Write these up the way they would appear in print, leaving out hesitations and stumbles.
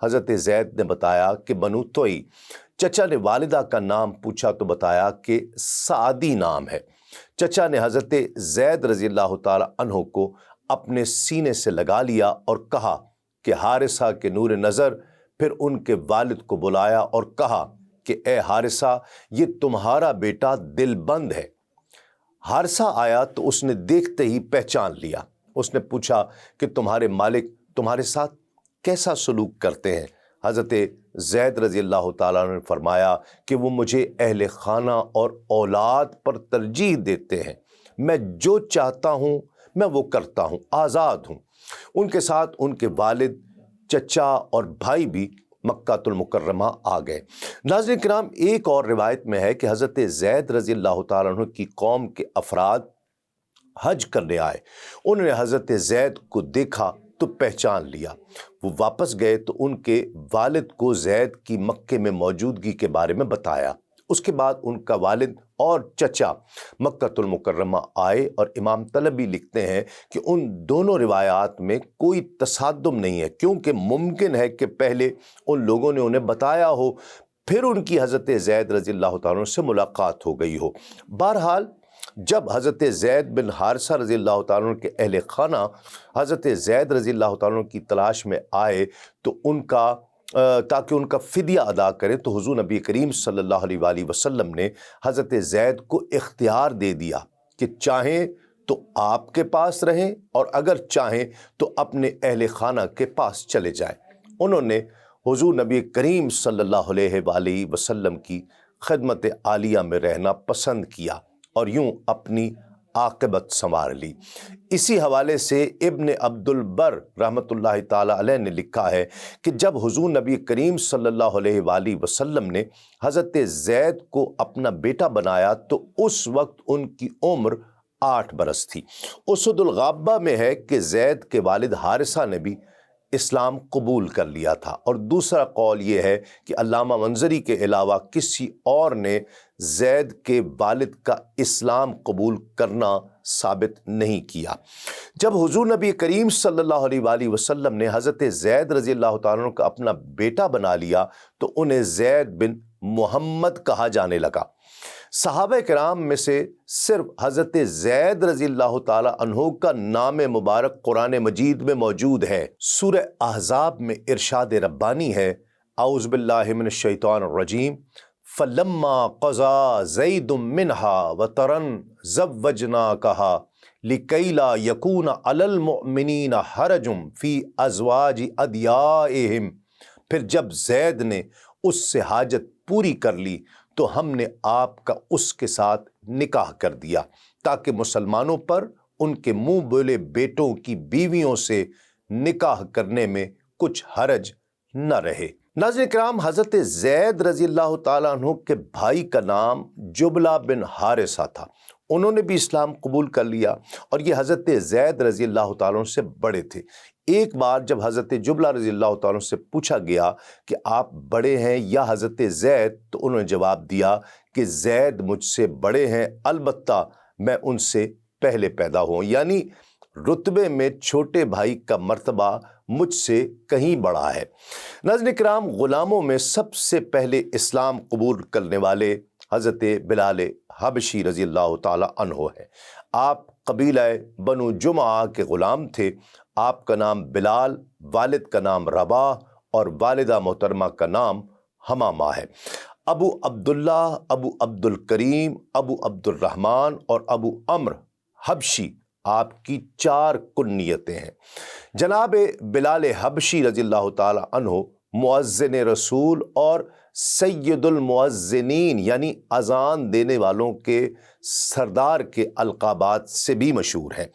حضرت زید نے بتایا کہ بنو توئی۔ چچا نے والدہ کا نام پوچھا تو بتایا کہ سعدی نام ہے۔ چچا نے حضرت زید رضی اللہ تعالی عنہ کو اپنے سینے سے لگا لیا اور کہا کہ حارثہ کے نور نظر، پھر ان کے والد کو بلایا اور کہا کہ اے حارثہ، یہ تمہارا بیٹا دل بند ہے۔ حارثہ آیا تو اس نے دیکھتے ہی پہچان لیا۔ اس نے پوچھا کہ تمہارے مالک تمہارے ساتھ کیسا سلوک کرتے ہیں؟ حضرت زید رضی اللہ تعالیٰ نے فرمایا کہ وہ مجھے اہل خانہ اور اولاد پر ترجیح دیتے ہیں، میں جو چاہتا ہوں میں وہ کرتا ہوں، آزاد ہوں۔ ان کے ساتھ ان کے والد، چچا اور بھائی بھی مکہ المکرمہ آ گئے۔ ناظرین کرام، ایک اور روایت میں ہے کہ حضرت زید رضی اللہ تعالیٰ عنہ کی قوم کے افراد حج کرنے آئے۔ انہوں نے حضرت زید کو دیکھا تو پہچان لیا۔ وہ واپس گئے تو ان کے والد کو زید کی مکے میں موجودگی کے بارے میں بتایا۔ اس کے بعد ان کا والد اور چچا مکہ المکرمہ آئے، اور امام طلبی لکھتے ہیں کہ ان دونوں روایات میں کوئی تصادم نہیں ہے، کیونکہ ممکن ہے کہ پہلے ان لوگوں نے انہیں بتایا ہو، پھر ان کی حضرت زید رضی اللہ تعالیٰ عنہ سے ملاقات ہو گئی ہو۔ بہرحال جب حضرت زید بن حارثہ رضی اللہ تعالیٰ عنہ کے اہل خانہ حضرت زید رضی اللہ تعالیٰ عنہ کی تلاش میں آئے تو تاکہ ان کا فدیہ ادا کریں، تو حضور نبی کریم صلی اللہ علیہ وآلہ وسلم نے حضرت زید کو اختیار دے دیا کہ چاہیں تو آپ کے پاس رہیں اور اگر چاہیں تو اپنے اہل خانہ کے پاس چلے جائیں۔ انہوں نے حضور نبی کریم صلی اللہ علیہ وآلہ وسلم کی خدمت عالیہ میں رہنا پسند کیا اور یوں اپنی عاقبت سنوار لی۔ اسی حوالے سے ابن عبد البر رحمۃ اللہ تعالی علیہ نے لکھا ہے کہ جب حضور نبی کریم صلی اللہ علیہ وآلہ وسلم نے حضرت زید کو اپنا بیٹا بنایا تو اس وقت ان کی عمر 8 برس تھی۔ اسد الغابہ میں ہے کہ زید کے والد حارثہ نے بھی اسلام قبول کر لیا تھا، اور دوسرا قول یہ ہے کہ علامہ منظری کے علاوہ کسی اور نے زید کے والد کا اسلام قبول کرنا ثابت نہیں کیا۔ جب حضور نبی کریم صلی اللہ علیہ وآلہ وسلم نے حضرت زید رضی اللہ تعالیٰ عنہ کا اپنا بیٹا بنا لیا تو انہیں زید بن محمد کہا جانے لگا۔ صحابہ کرام میں سے صرف حضرت زید رضی اللہ تعالیٰ عنہ کا نام مبارک قرآن مجید میں موجود ہے۔ سورہ احزاب میں ارشاد ربانی ہے، اعوذ باللہ من الشیطان الرجیم، فَلَمَّا قَضَى زَيْدٌ مِّنْهَا وَطَرًا زَوَّجْنَاكَهَا لِكَيْ لَا يَكُونَ عَلَى الْمُؤْمِنِينَ حَرَجٌ فِي أَزْوَاجِ أَدْعِيَائِهِمْ، پھر جب زید نے اس سے حاجت پوری کر لی تو ہم نے آپ کا اس کے ساتھ نکاح کر دیا تاکہ مسلمانوں پر ان کے منہ بولے بیٹوں کی بیویوں سے نکاح کرنے میں کچھ حرج نہ رہے۔ ناظرین کرام، حضرت زید رضی اللہ تعالیٰ عنہ کے بھائی کا نام جبلہ بن حارثہ تھا۔ انہوں نے بھی اسلام قبول کر لیا اور یہ حضرت زید رضی اللہ تعالیٰ عنہ سے بڑے تھے۔ ایک بار جب حضرت جبلہ رضی اللہ تعالیٰ عنہ سے پوچھا گیا کہ آپ بڑے ہیں یا حضرت زید، تو انہوں نے جواب دیا کہ زید مجھ سے بڑے ہیں، البتہ میں ان سے پہلے پیدا ہوں، یعنی رتبے میں چھوٹے بھائی کا مرتبہ مجھ سے کہیں بڑا ہے۔ ناظرین کرام، غلاموں میں سب سے پہلے اسلام قبول کرنے والے حضرت بلال حبشی رضی اللہ تعالی عنہ ہے۔ آپ قبیلہ بنو جمعہ کے غلام تھے۔ آپ کا نام بلال، والد کا نام رباح اور والدہ محترمہ کا نام حمامہ ہے۔ ابو عبداللہ، ابو عبد الکریم، ابو عبد الرحمن اور ابو عمرو حبشی آپ کی 4 کنیتیں ہیں۔ جناب بلال حبشی رضی اللہ تعالی عنہ مؤذن رسول اور سید المؤذنین یعنی اذان دینے والوں کے سردار کے القابات سے بھی مشہور ہیں۔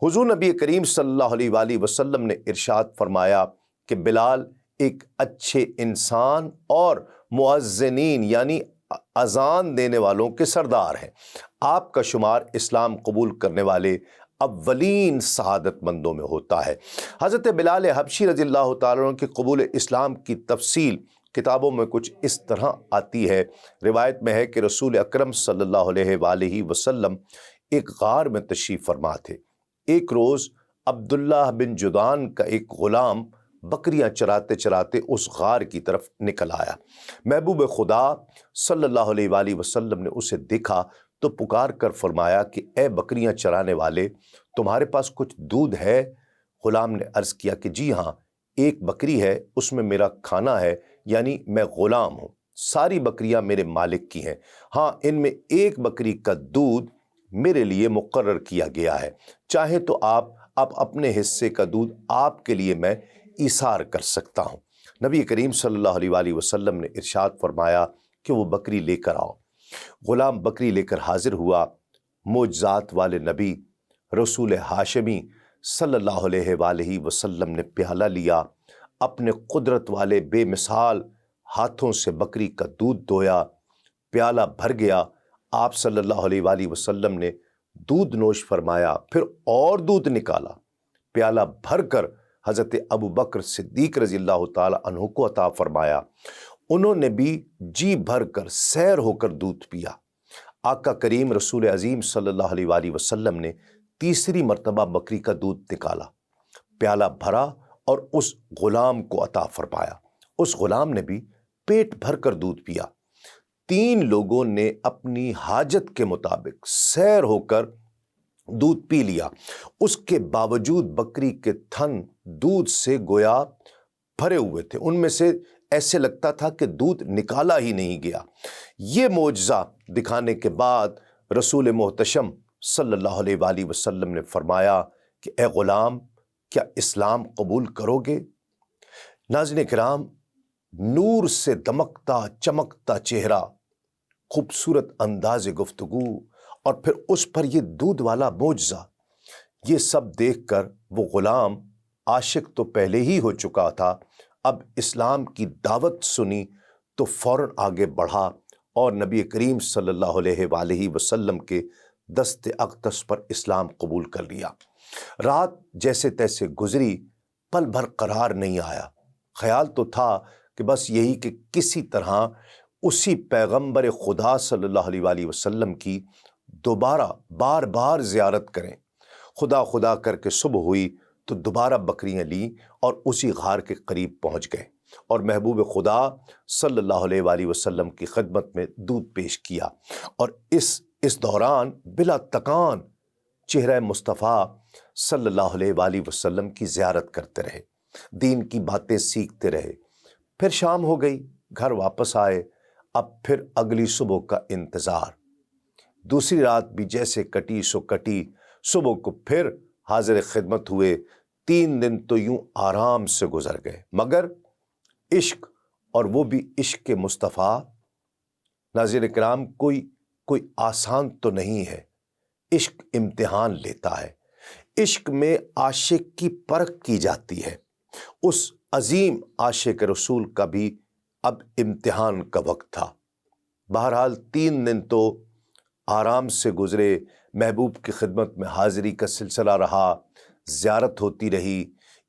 حضور نبی کریم صلی اللہ علیہ وآلہ وسلم نے ارشاد فرمایا کہ بلال ایک اچھے انسان اور مؤذنین یعنی اذان دینے والوں کے سردار ہیں۔ آپ کا شمار اسلام قبول کرنے والے اولین سعادت مندوں میں ہوتا ہے۔ حضرت بلال حبشی رضی اللہ تعالیٰ عنہ کے قبول اسلام کی تفصیل کتابوں میں کچھ اس طرح آتی ہے۔ روایت میں ہے کہ رسول اکرم صلی اللہ علیہ وآلہ وسلم ایک غار میں تشریف فرما تھے۔ ایک روز عبداللہ بن جدعان کا ایک غلام بکریاں چراتے چراتے اس غار کی طرف نکل آیا۔ محبوب خدا صلی اللہ علیہ وآلہ وسلم نے اسے دیکھا تو پکار کر فرمایا کہ اے بکریاں چرانے والے، تمہارے پاس کچھ دودھ ہے؟ غلام نے عرض کیا کہ جی ہاں، ایک بکری ہے، اس میں میرا کھانا ہے، یعنی میں غلام ہوں، ساری بکریاں میرے مالک کی ہیں، ہاں ان میں ایک بکری کا دودھ میرے لیے مقرر کیا گیا ہے، چاہے تو آپ اپنے حصے کا دودھ آپ کے لیے میں ایثار کر سکتا ہوں۔ نبی کریم صلی اللہ علیہ وآلہ وسلم نے ارشاد فرمایا کہ وہ بکری لے کر آؤ۔ غلام بکری لے کر حاضر ہوا۔ معجزات والے نبی رسول ہاشمی صلی اللہ علیہ وآلہ وسلم نے پیالہ لیا، اپنے قدرت والے بے مثال ہاتھوں سے بکری کا دودھ دویا، پیالہ بھر گیا۔ آپ صلی اللہ علیہ وآلہ وسلم نے دودھ نوش فرمایا، پھر اور دودھ نکالا، پیالہ بھر کر حضرت ابو بکر صدیق رضی اللہ تعالی عنہ کو عطا فرمایا۔ انہوں نے بھی جی بھر کر سیر ہو کر دودھ پیا۔ آقا کریم رسول عظیم صلی اللہ علیہ وآلہ وسلم نے تیسری مرتبہ بکری کا دودھ نکالا، پیالہ بھرا اور اس غلام کو عطا فرمایا۔ اس غلام نے بھی پیٹ بھر کر دودھ پیا۔ تین لوگوں نے اپنی حاجت کے مطابق سیر ہو کر دودھ پی لیا، اس کے باوجود بکری کے تھن دودھ سے گویا بھرے ہوئے تھے، ان میں سے ایسے لگتا تھا کہ دودھ نکالا ہی نہیں گیا۔ یہ معجزہ دکھانے کے بعد رسول محتشم صلی اللہ علیہ وآلہ وسلم نے فرمایا کہ اے غلام، کیا اسلام قبول کرو گے؟ ناظرین کرام، نور سے دمکتا چمکتا چہرہ، خوبصورت انداز گفتگو، اور پھر اس پر یہ دودھ والا معجزہ، یہ سب دیکھ کر وہ غلام عاشق تو پہلے ہی ہو چکا تھا، اب اسلام کی دعوت سنی تو فوراً آگے بڑھا اور نبی کریم صلی اللہ علیہ وآلہ وسلم کے دست اقدس پر اسلام قبول کر لیا۔ رات جیسے تیسے گزری، پل بھر قرار نہیں آیا، خیال تو تھا کہ بس یہی کہ کسی طرح اسی پیغمبر خدا صلی اللہ علیہ وآلہ وسلم کی دوبارہ بار بار زیارت کریں۔ خدا خدا کر کے صبح ہوئی تو دوبارہ بکریاں لیں اور اسی غار کے قریب پہنچ گئے اور محبوب خدا صلی اللہ علیہ وآلہ وسلم کی خدمت میں دودھ پیش کیا، اور اس دوران بلا تکان چہرہ مصطفیٰ صلی اللہ علیہ وآلہ وسلم کی زیارت کرتے رہے، دین کی باتیں سیکھتے رہے۔ پھر شام ہو گئی، گھر واپس آئے، اب پھر اگلی صبح کا انتظار۔ دوسری رات بھی جیسے کٹی سو کٹی، صبح کو پھر حاضر خدمت ہوئے۔ 3 دن تو یوں آرام سے گزر گئے، مگر عشق، اور وہ بھی عشق کے مصطفیٰ، ناظرین کرام، کوئی آسان تو نہیں ہے۔ عشق امتحان لیتا ہے، عشق میں عاشق کی پرکھ کی جاتی ہے۔ اس عظیم عاشق رسول کا بھی اب امتحان کا وقت تھا۔ بہرحال 3 دن تو آرام سے گزرے، محبوب کی خدمت میں حاضری کا سلسلہ رہا، زیارت ہوتی رہی،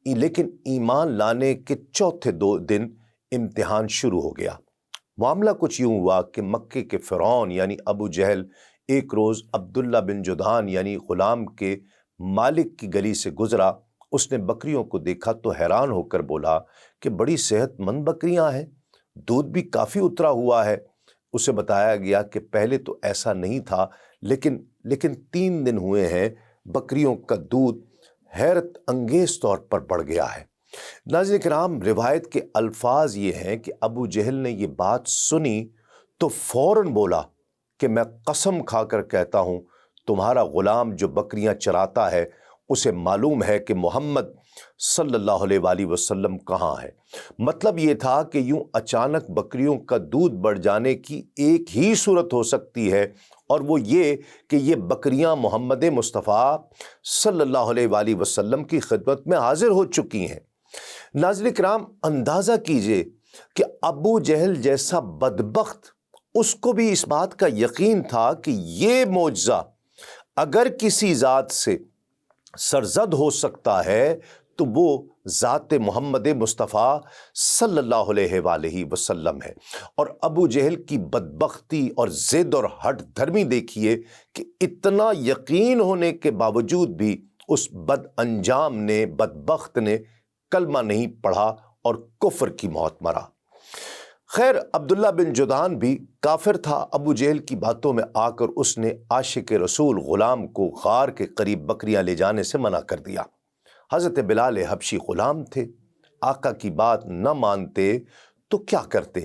لیکن ایمان لانے کے چوتھے 2 دن امتحان شروع ہو گیا۔ معاملہ کچھ یوں ہوا کہ مکے کے فرعون یعنی ابو جہل ایک روز عبداللہ بن جدعان یعنی غلام کے مالک کی گلی سے گزرا۔ اس نے بکریوں کو دیکھا تو حیران ہو کر بولا کہ بڑی صحت مند بکریاں ہیں، دودھ بھی کافی اترا ہوا ہے۔ اسے بتایا گیا کہ پہلے تو ایسا نہیں تھا، لیکن 3 دن ہوئے ہیں بکریوں کا دودھ حیرت انگیز طور پر بڑھ گیا ہے۔ ناظرین کرام، روایت کے الفاظ یہ ہیں کہ ابو جہل نے یہ بات سنی تو فوراً بولا کہ میں قسم کھا کر کہتا ہوں، تمہارا غلام جو بکریاں چراتا ہے اسے معلوم ہے کہ محمد صلی اللہ علیہ وآلہ وسلم کہاں ہے۔ مطلب یہ تھا کہ یوں اچانک بکریوں کا دودھ بڑھ جانے کی ایک ہی صورت ہو سکتی ہے، اور وہ یہ کہ یہ بکریاں محمد مصطفیٰ صلی اللہ علیہ وآلہ وسلم کی خدمت میں حاضر ہو چکی ہیں۔ ناظرین کرام، اندازہ کیجئے کہ ابو جہل جیسا بدبخت، اس کو بھی اس بات کا یقین تھا کہ یہ معجزہ اگر کسی ذات سے سرزد ہو سکتا ہے تو وہ ذات محمد مصطفیٰ صلی اللہ علیہ وآلہ وسلم ہے۔ اور ابو جہل کی بدبختی اور ضد اور ہٹ دھرمی دیکھیے کہ اتنا یقین ہونے کے باوجود بھی اس بد انجام نے، بدبخت نے کلمہ نہیں پڑھا اور کفر کی موت مرا۔ خیر، عبداللہ بن جدعان بھی کافر تھا۔ ابو جہل کی باتوں میں آ کر اس نے عاشق رسول غلام کو غار کے قریب بکریاں لے جانے سے منع کر دیا۔ حضرت بلال حبشی غلام تھے، آقا کی بات نہ مانتے تو کیا کرتے؟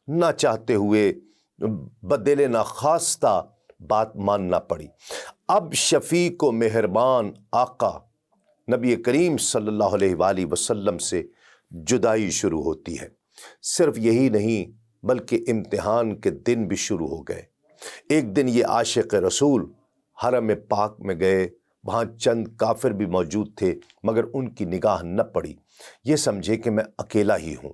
نہ چاہتے ہوئے بدل ناخواستہ بات ماننا پڑی۔ اب شفیق و مہربان آقا نبی کریم صلی اللہ علیہ وآلہ وسلم سے جدائی شروع ہوتی ہے۔ صرف یہی نہیں بلکہ امتحان کے دن بھی شروع ہو گئے۔ ایک دن یہ عاشق رسول حرم پاک میں گئے، وہاں چند کافر بھی موجود تھے، مگر ان کی نگاہ نہ پڑی۔ یہ سمجھے کہ میں اکیلا ہی ہوں۔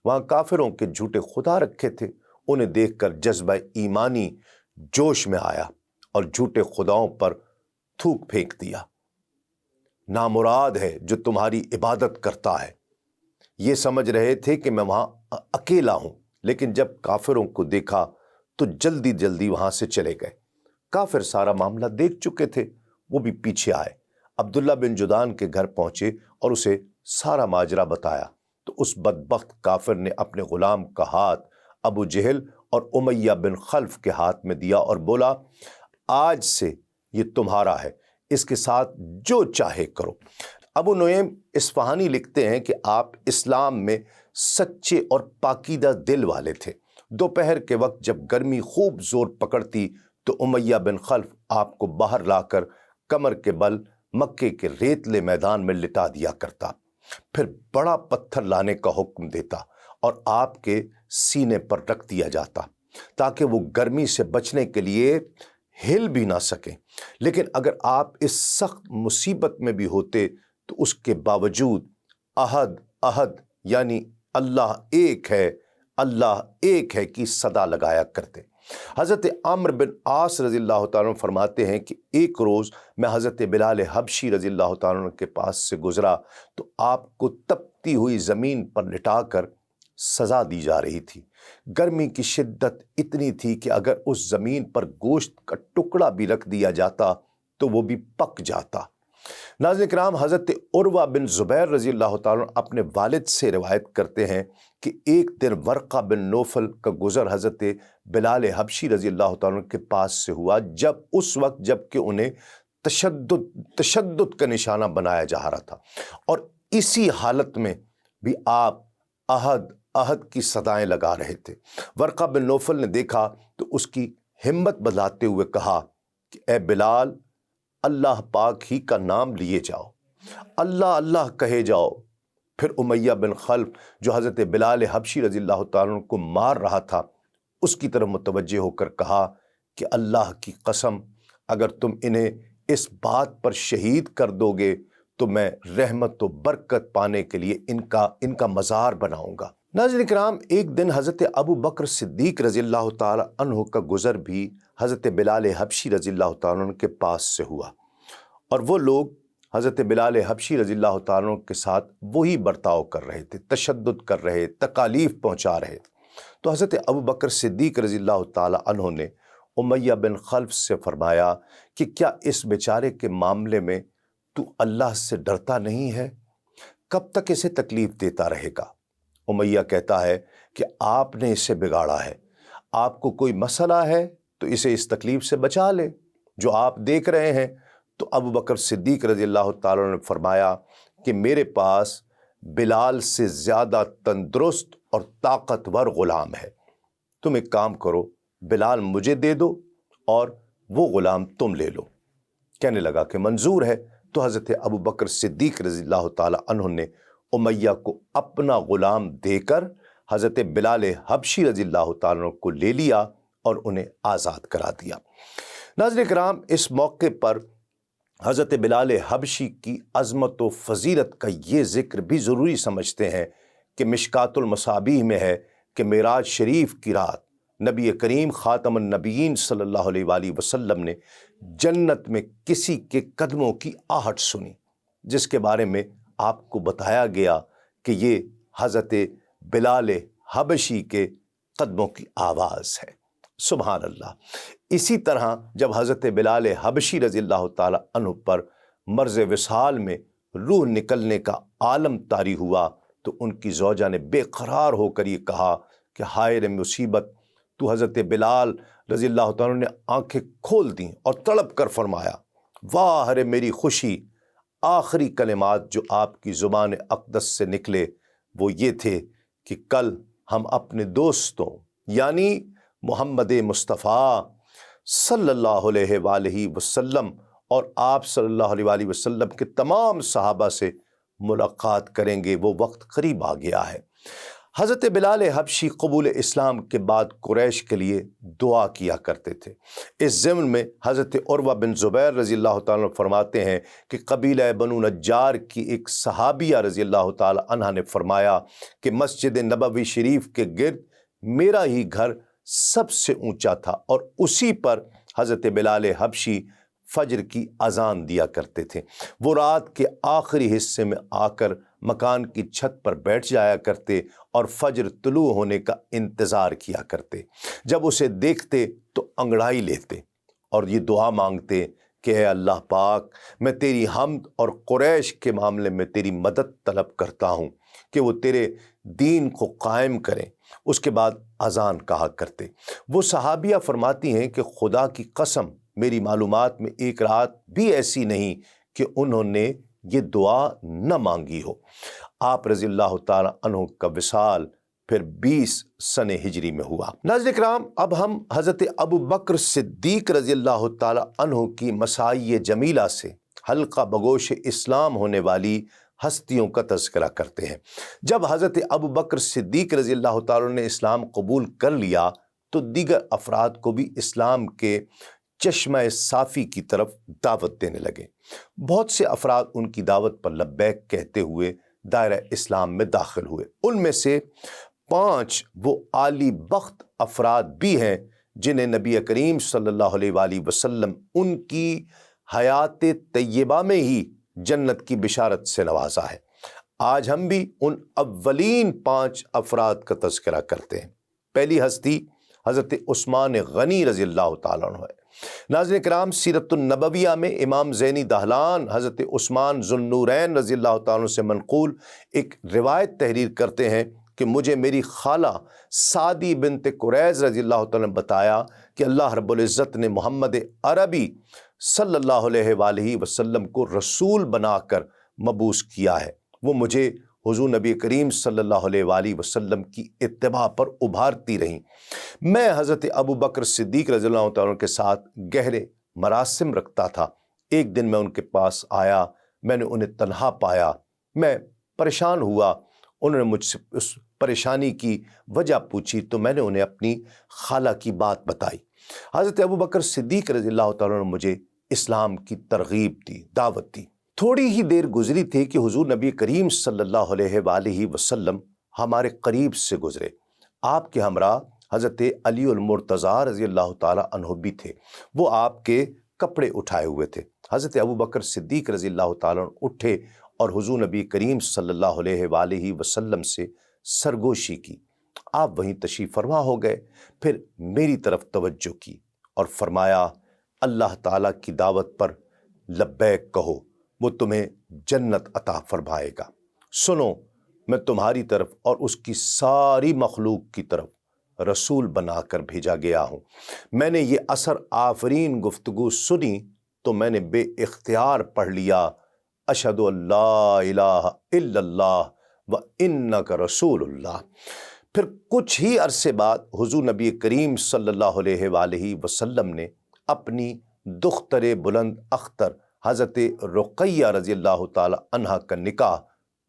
وہاں کافروں کے جھوٹے خدا رکھے تھے، انہیں دیکھ کر جذبہ ایمانی جوش میں آیا اور جھوٹے خداؤں پر تھوک پھینک دیا۔ نامراد ہے جو تمہاری عبادت کرتا ہے۔ یہ سمجھ رہے تھے کہ میں وہاں اکیلا ہوں، لیکن جب کافروں کو دیکھا تو جلدی جلدی وہاں سے چلے گئے۔ کافر سارا معاملہ دیکھ چکے تھے، وہ بھی پیچھے آئے۔ عبداللہ بن جدعان کے گھر پہنچے اور اسے سارا ماجرا بتایا تو اس بدبخت کافر نے اپنے غلام کا ہاتھ ابو جہل اور امیہ بن خلف کے ہاتھ میں دیا اور بولا، آج سے یہ تمہارا ہے، اس کے ساتھ جو چاہے کرو۔ ابو نعیم اصفہانی لکھتے ہیں کہ آپ اسلام میں سچے اور پاکیزہ دل والے تھے۔ دوپہر کے وقت جب گرمی خوب زور پکڑتی تو امیہ بن خلف آپ کو باہر لا کر کمر کے بل مکے کے ریتلے میدان میں لٹا دیا کرتا، پھر بڑا پتھر لانے کا حکم دیتا اور آپ کے سینے پر رکھ دیا جاتا تاکہ وہ گرمی سے بچنے کے لیے ہل بھی نہ سکیں۔ لیکن اگر آپ اس سخت مصیبت میں بھی ہوتے تو اس کے باوجود احد احد یعنی اللہ ایک ہے، اللہ ایک ہے کی صدا لگایا کرتے۔ حضرت عمرو بن عاص رضی اللہ تعالیٰ عنہ فرماتے ہیں کہ ایک روز میں حضرت بلال حبشی رضی اللہ تعالیٰ عنہ کے پاس سے گزرا تو آپ کو تپتی ہوئی زمین پر لٹا کر سزا دی جا رہی تھی۔ گرمی کی شدت اتنی تھی کہ اگر اس زمین پر گوشت کا ٹکڑا بھی رکھ دیا جاتا تو وہ بھی پک جاتا۔ ناظرین کرام، حضرت عروہ بن زبیر رضی اللہ تعالیٰ عنہ اپنے والد سے روایت کرتے ہیں کہ ایک دن ورقہ بن نوفل کا گزر حضرت بلال حبشی رضی اللہ تعالیٰ عنہ کے پاس سے ہوا، جب کہ انہیں تشدد کا نشانہ بنایا جا رہا تھا، اور اسی حالت میں بھی آپ احد احد کی صدائیں لگا رہے تھے۔ ورقہ بن نوفل نے دیکھا تو اس کی ہمت بدلاتے ہوئے کہا کہ اے بلال، اللہ پاک ہی کا نام لیے جاؤ، اللہ اللہ کہے جاؤ۔ پھر امیہ بن خلف جو حضرت بلال حبشی رضی اللہ تعالیٰ عنہ کو مار رہا تھا، اس کی طرف متوجہ ہو کر کہا کہ اللہ کی قسم، اگر تم انہیں اس بات پر شہید کر دو گے تو میں رحمت و برکت پانے کے لیے ان کا مزار بناؤں گا۔ ناظرین کرام، ایک دن حضرت ابو بکر صدیق رضی اللہ تعالیٰ عنہ کا گزر بھی حضرت بلال حبشی رضی اللہ تعالیٰ عنہ کے پاس سے ہوا، اور وہ لوگ حضرت بلال حبشی رضی اللہ تعالیٰ عنہ کے ساتھ وہی برتاؤ کر رہے تھے، تشدد کر رہے، تکالیف پہنچا رہے تھے۔ تو حضرت ابو بکر صدیق رضی اللہ تعالیٰ عنہ نے امیہ بن خلف سے فرمایا کہ کیا اس بیچارے کے معاملے میں تو اللہ سے ڈرتا نہیں ہے؟ کب تک اسے تکلیف دیتا رہے گا؟ امیہ کہتا ہے کہ آپ نے اسے بگاڑا ہے، آپ کو کوئی مسئلہ ہے تو اسے اس تکلیف سے بچا لے جو آپ دیکھ رہے ہیں۔ تو ابو بکر صدیق رضی اللہ تعالیٰ نے فرمایا کہ میرے پاس بلال سے زیادہ تندرست اور طاقتور غلام ہے، تم ایک کام کرو، بلال مجھے دے دو اور وہ غلام تم لے لو۔ کہنے لگا کہ منظور ہے۔ تو حضرت ابو بکر صدیق رضی اللہ تعالیٰ عنہ نے امیہ کو اپنا غلام دے کر حضرت بلال حبشی رضی اللہ تعالیٰ عنہ کو لے لیا اور انہیں آزاد کرا دیا۔ ناظرین کرام، اس موقع پر حضرت بلال حبشی کی عظمت و فضیلت کا یہ ذکر بھی ضروری سمجھتے ہیں کہ مشکات المصابیح میں ہے کہ معراج شریف کی رات نبی کریم خاتم النبیین صلی اللہ علیہ وآلہ وسلم نے جنت میں کسی کے قدموں کی آہٹ سنی، جس کے بارے میں آپ کو بتایا گیا کہ یہ حضرت بلال حبشی کے قدموں کی آواز ہے۔ سبحان اللہ۔ اسی طرح جب حضرت بلال حبشی رضی اللہ تعالیٰ عنہ پر مرض وصال میں روح نکلنے کا عالم طاری ہوا تو ان کی زوجہ نے بے قرار ہو کر یہ کہا کہ ہائے رے مصیبت، تو حضرت بلال رضی اللہ تعالیٰ نے آنکھیں کھول دیں اور تڑپ کر فرمایا واہ رے میری خوشی۔ آخری کلمات جو آپ کی زبان اقدس سے نکلے وہ یہ تھے کہ کل ہم اپنے دوستوں یعنی محمد مصطفیٰ صلی اللہ علیہ وآلہ وسلم اور آپ صلی اللہ علیہ وآلہ وسلم کے تمام صحابہ سے ملاقات کریں گے، وہ وقت قریب آ گیا ہے۔ حضرت بلال حبشی قبول اسلام کے بعد قریش کے لیے دعا کیا کرتے تھے۔ اس ضمن میں حضرت عروہ بن زبیر رضی اللہ تعالیٰ عنہ فرماتے ہیں کہ قبیلہ بنو نجار کی ایک صحابیہ رضی اللہ تعالیٰ عنہ نے فرمایا کہ مسجد نبوی شریف کے گرد میرا ہی گھر سب سے اونچا تھا اور اسی پر حضرت بلال حبشی فجر کی اذان دیا کرتے تھے۔ وہ رات کے آخری حصے میں آ کر مکان کی چھت پر بیٹھ جایا کرتے اور فجر طلوع ہونے کا انتظار کیا کرتے۔ جب اسے دیکھتے تو انگڑائی لیتے اور یہ دعا مانگتے کہ اے اللہ پاک، میں تیری حمد اور قریش کے معاملے میں تیری مدد طلب کرتا ہوں کہ وہ تیرے دین کو قائم کریں۔ اس کے بعد اذان کہا کرتے۔ وہ صحابیہ فرماتی ہیں کہ خدا کی قسم میری معلومات میں ایک رات بھی ایسی نہیں کہ انہوں نے یہ دعا نہ مانگی ہو۔ آپ رضی اللہ تعالیٰ عنہ کا وصال پھر 20 سن ہجری میں ہوا۔ ناظرین کرام، اب ہم حضرت ابو بکر صدیق رضی اللہ تعالیٰ عنہ کی مسائی جمیلہ سے حلقہ بگوش اسلام ہونے والی ہستیوں کا تذکرہ کرتے ہیں۔ جب حضرت ابو بکر صدیق رضی اللہ تعالیٰ نے اسلام قبول کر لیا تو دیگر افراد کو بھی اسلام کے چشمہ صافی کی طرف دعوت دینے لگے۔ بہت سے افراد ان کی دعوت پر لبیک کہتے ہوئے دائرہ اسلام میں داخل ہوئے۔ ان میں سے 5 وہ عالی بخت افراد بھی ہیں جنہیں نبی کریم صلی اللہ علیہ وآلہ وسلم ان کی حیات طیبہ میں ہی جنت کی بشارت سے نوازا ہے۔ آج ہم بھی ان اولین 5 افراد کا تذکرہ کرتے ہیں۔ پہلی ہستی حضرت عثمان غنی رضی اللہ تعالیٰ عنہ ہے۔ ناظرین کرام، سیرت النبویہ میں امام زینی دہلان حضرت عثمان ذو النورین رضی اللہ تعالیٰ عنہ سے منقول ایک روایت تحریر کرتے ہیں کہ مجھے میری خالہ سعدی بنت قریظ رضی اللہ تعالیٰ نے بتایا کہ اللہ رب العزت نے محمد عربی صلی اللہ علیہ وآلہ وسلم کو رسول بنا کر مبعوث کیا ہے۔ وہ مجھے حضور نبی کریم صلی اللہ علیہ وآلہ وسلم کی اتباع پر ابھارتی رہیں۔ میں حضرت ابو بکر صدیق رضی اللہ تعالیٰ کے ساتھ گہرے مراسم رکھتا تھا۔ ایک دن میں ان کے پاس آیا، میں نے انہیں تنہا پایا، میں پریشان ہوا۔ انہوں نے مجھ سے اس پریشانی کی وجہ پوچھی تو میں نے انہیں اپنی خالہ کی بات بتائی۔ حضرت ابو بکر صدیق رضی اللہ تعالیٰ نے مجھے اسلام کی ترغیب دی، دعوت دی۔ تھوڑی ہی دیر گزری تھی کہ حضور نبی کریم صلی اللہ علیہ وآلہ وسلم ہمارے قریب سے گزرے۔ آپ کے ہمراہ حضرت علی المرتضیٰ رضی اللہ تعالیٰ عنہ بھی تھے۔ وہ آپ کے کپڑے اٹھائے ہوئے تھے۔ حضرت ابو بکر صدیق رضی اللہ تعالیٰ عنہ اٹھے اور حضور نبی کریم صلی اللہ علیہ وآلہ وسلم سے سرگوشی کی۔ آپ وہیں تشریف فرما ہو گئے، پھر میری طرف توجہ کی اور فرمایا اللہ تعالیٰ کی دعوت پر لبیک کہو، وہ تمہیں جنت عطا فرمائے گا۔ سنو، میں تمہاری طرف اور اس کی ساری مخلوق کی طرف رسول بنا کر بھیجا گیا ہوں۔ میں نے یہ اثر آفرین گفتگو سنی تو میں نے بے اختیار پڑھ لیا اشہد ان لا الہ الا اللہ و انک رسول اللہ۔ پھر کچھ ہی عرصے بعد حضور نبی کریم صلی اللہ علیہ وآلہ وسلم نے اپنی دختر بلند اختر حضرت رقیہ رضی اللہ تعالی عنہ کا نکاح